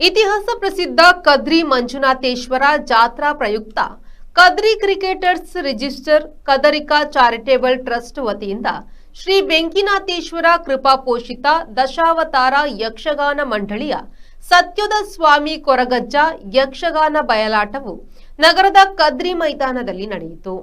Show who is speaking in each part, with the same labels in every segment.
Speaker 1: ಇತಿಹಾಸ ಪ್ರಸಿದ್ಧ ಕದ್ರಿ ಮಂಜುನಾಥೇಶ್ವರ ಜಾತ್ರಾ ಪ್ರಯುಕ್ತ ಕದ್ರಿ ಕ್ರಿಕೆಟರ್ಸ್ ರಿಜಿಸ್ಟರ್ ಕದರಿಕಾ ಚಾರಿಟೇಬಲ್ ಟ್ರಸ್ಟ್ ವತಿಯಿಂದ ಶ್ರೀ ಬೆಂಕಿನಾಥೇಶ್ವರ ಕೃಪಾ ಪೋಷಿತ ದಶಾವತಾರ ಯಕ್ಷಗಾನ ಮಂಡಳಿಯ ಸತ್ಯದ ಸ್ವಾಮಿ ಕೊರಗಜ್ಜ ಯಕ್ಷಗಾನ ಬಯಲಾಟವು ನಗರದ ಕದ್ರಿ ಮೈದಾನದಲ್ಲಿ ನಡೆಯಿತು.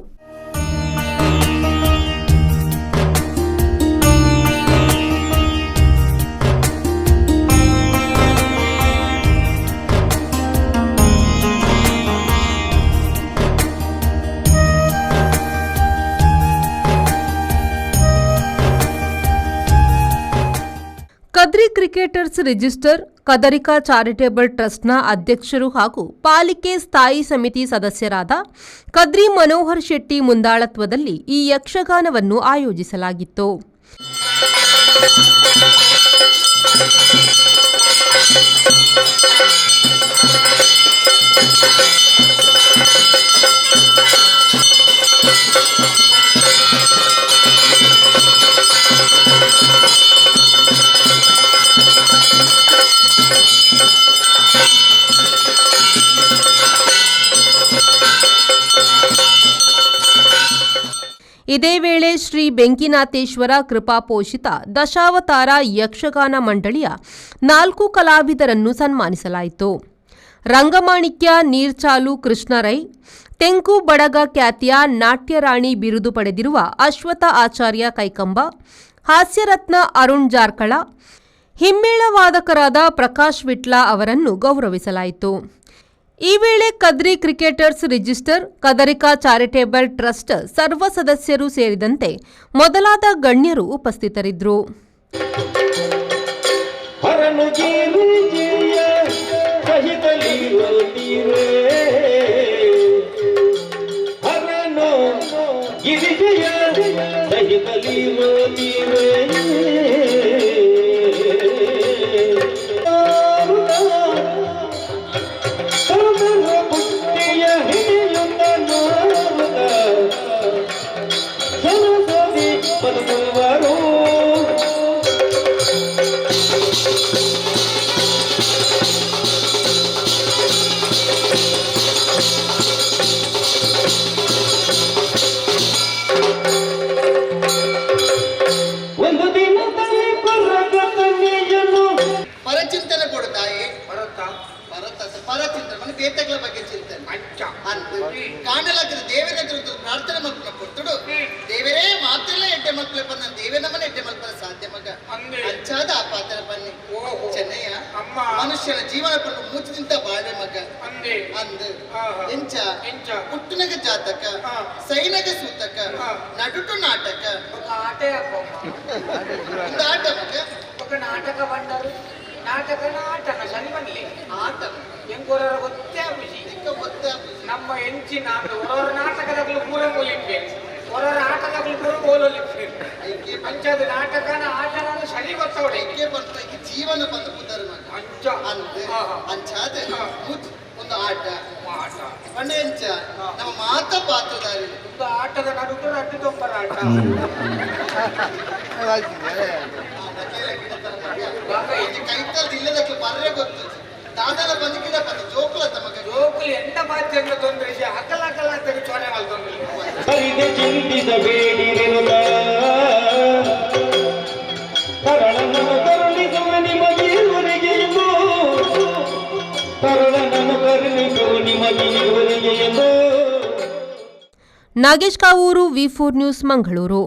Speaker 1: ಕದ್ರಿ ಕ್ರಿಕೆಟರ್ಸ್ ರಿಜಿಸ್ಟರ್ ಕದರಿಕಾ ಚಾರಿಟೇಬಲ್ ಟ್ರಸ್ಟ್ನ ಅಧ್ಯಕ್ಷರು ಹಾಗೂ ಪಾಲಿಕೆ ಸ್ಥಾಯಿ ಸಮಿತಿ ಸದಸ್ಯರಾದ ಕದ್ರಿ ಮನೋಹರ್ ಶೆಟ್ಟಿ ಮುಂದಾಳತ್ವದಲ್ಲಿ ಈ ಯಕ್ಷಗಾನವನ್ನು ಆಯೋಜಿಸಲಾಗಿತ್ತು. ಇದೇ ವೇಳೆ ಶ್ರೀ ಬೆಂಕಿನಾಥೇಶ್ವರ ಕೃಪಾಪೋಷಿತ ದಶಾವತಾರ ಯಕ್ಷಗಾನ ಮಂಡಳಿಯ 4 ಕಲಾವಿದರನ್ನು ಸನ್ಮಾನಿಸಲಾಯಿತು. ರಂಗಮಾಣಿಕ್ಯ ನೀರ್ಚಾಲು ಕೃಷ್ಣರೈ, ತೆಂಕು ಬಡಗ ಖ್ಯಾತಿಯ ನಾಟ್ಯರಾಣಿ ಬಿರುದು ಪಡೆದಿರುವ ಅಶ್ವಥ ಆಚಾರ್ಯ ಕೈಕಂಬ, ಹಾಸ್ಯರತ್ನ ಅರುಣ್ ಜಾರ್ಕಳ, ಹಿಮ್ಮೇಳ ವಾದಕರಾದ ಪ್ರಕಾಶ್ ವಿಟ್ಲ ಅವರನ್ನು ಗೌರವಿಸಲಾಯಿತು. ಈ ವೇಳೆ ಕದ್ರಿ ಕ್ರಿಕೆಟರ್ಸ್ ರಿಜಿಸ್ಟರ್ ಕದರಿಕಾ ಚಾರಿಟೇಬಲ್ ಟ್ರಸ್ಟ್ ಸರ್ವ ಸದಸ್ಯರು ಸೇರಿದಂತೆ ಮೊದಲಾದ ಗಣ್ಯರು ಉಪಸ್ಥಿತರಿದ್ದರು.
Speaker 2: ಬೇತಗಳ ಬಗ್ಗೆ ಚಿಂತನೆ ಕಾಣಲಾಗಿರೋ ದೇವರ ಪ್ರಾರ್ಥನೆ ಮಕ್ಕಳ ಕೊಟ್ಟುಡು ದೇವರೇ ಮಾತ್ರ ಎಡ್ಡೆ ಮಕ್ಕಳು ಬಂದ ದೇವೇ ನಮ್ಮನ್ನ ಎಡ್ಡೆ ಮಕ್ಕಳ ಸಾಧ್ಯ ಮಗ ಅಂಚಾದ ಆ ಪಾತ್ರ ಬನ್ನಿ ಚೆನ್ನಯ್ಯ ಮನುಷ್ಯನ ಜೀವನ ಪಟ್ಟು ಮುಚ್ಚಿಂತ ಬಾಳೆ ಮಗ ಅಂದ್ ಎಂಚ ಹುಟ್ಟುನಗ ಜಾತಕ ಸೈನಗ ಸೂತಕ ನಡುಟು ನಾಟಕ ಒಂದು ಆಟ ಮಗ
Speaker 3: ఒక నాటక బండారు ನಾಟಕ ನಾಟಕ ಸರಿ ಬನ್ನಿ
Speaker 2: ಆಟ
Speaker 3: ಎಂಗೊರ ಗೊತ್ತೇ ಖುಷಿ ನಮ್ಮ ಹೆಂಚಿನ ಹೊರ ನಾಟಕದಾಗಲೂ ಪೂರ ಬೋಲಿಕ್ಕೆ ಹೊರ ಆಟದಾಗಲೂ ಪೂರ ಬೋಲಿಕ್ಕೆ ಅಂಚದ ನಾಟಕನ ಆಟನ ಸರಿ ಗೊತ್ತವಡೆ
Speaker 2: ಜೀವನ ಬಂದು ಕೂತಾರೆ
Speaker 3: ಅಂಚ
Speaker 2: ಅಂಚಾದ ಒಂದು ಆಟ ಬಣ್ಣ ಎಂಚ ನಮ್ಮ ಮಾತ ಪಾತ್ರಧಾರಿ
Speaker 3: ಒಂದು ಆಟದ ನಡುಟು ಅಡ್ಡು ತೊಂಬರ ಆಟ
Speaker 2: ಕೈತಲ್ ಇಲ್ಲದಕ್ಕೆ ಬರ್ರೆ ಗೊತ್ತು ದಾದಲ ಬಂದಿಗಿಡ ಬಂದು ಜೋಕುಲ ತಮಗ
Speaker 3: ಜೋಕುಲು ಎಂತ ಮಾಧ್ಯಮ ತೊಂದರೆ ಹಕ್ಕಲ ಹಕ್ಕಲ ತೆಗೆ ಚೋರೆ ಮಾಡಿ
Speaker 4: ತೊಂದರೆ ಚಿಂತಿತ ಬೇಡಿರೆನುತ ಕರಳನನ್ನು ಕರುಣಿಸುವ ನಿಮಗೀವರೆಗೆ ಎಂದು ಕರಳನನ್ನು ಕರುಣಿಸುವ ನಿಮಗೀವರೆಗೆ ಎಂದು.
Speaker 1: ನಾಗೇಶ್ ಕಾವೂರು, ವಿ4 ನ್ಯೂಸ್, ಮಂಗಳೂರು.